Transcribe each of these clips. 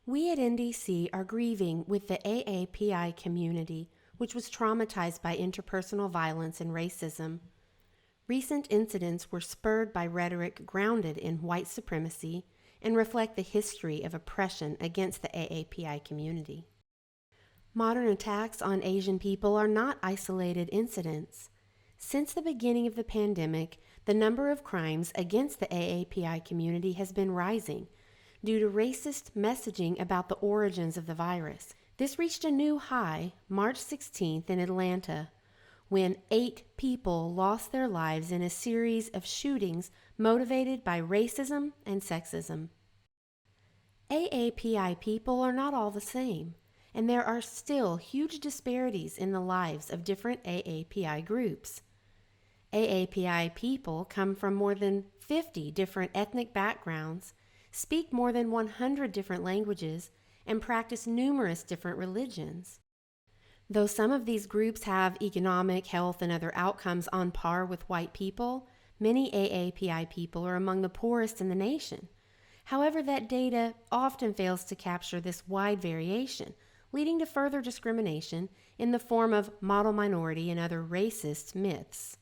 We at NDC are grieving with the AAPI community, which was traumatized by interpersonal violence and racism. Recent incidents were spurred by rhetoric grounded in white supremacy and reflect the history of oppression against the AAPI community. Modern attacks on Asian people are not isolated incidents. Since the beginning of the pandemic, the number of crimes against the AAPI community has been rising due to racist messaging about the origins of the virus. This reached a new high March 16th in Atlanta, when 8 people lost their lives in a series of shootings motivated by racism and sexism. AAPI people are not all the same, and there are still huge disparities in the lives of different AAPI groups. AAPI people come from more than 50 different ethnic backgrounds, speak more than 100 different languages, and practice numerous different religions. Though some of these groups have economic, health, and other outcomes on par with white people, many AAPI people are among the poorest in the nation. However, that data often fails to capture this wide variation, leading to further discrimination in the form of model minority and other racist myths.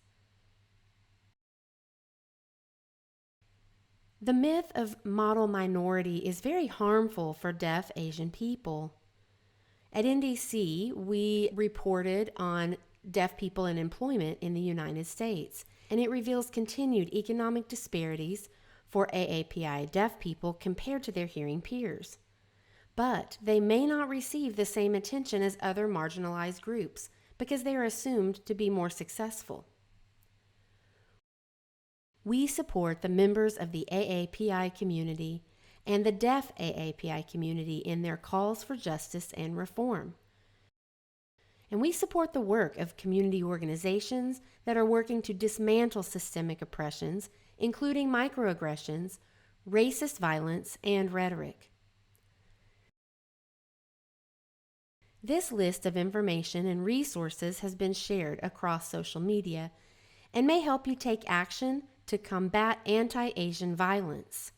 The myth of model minority is very harmful for deaf Asian people. At NDC, we reported on deaf people in employment in the United States, and it reveals continued economic disparities for AAPI deaf people compared to their hearing peers. But they may not receive the same attention as other marginalized groups because they are assumed to be more successful. We support the members of the AAPI community and the deaf AAPI community in their calls for justice and reform. And we support the work of community organizations that are working to dismantle systemic oppressions, including microaggressions, racist violence, and rhetoric. This list of information and resources has been shared across social media and may help you take action to combat anti-Asian violence.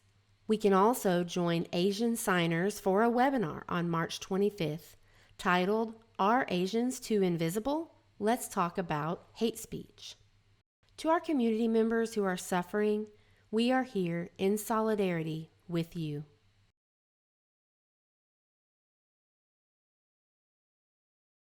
We can also join Asian signers for a webinar on March 25th titled, "Are Asians Too Invisible? Let's Talk About Hate Speech." To our community members who are suffering, we are here in solidarity with you.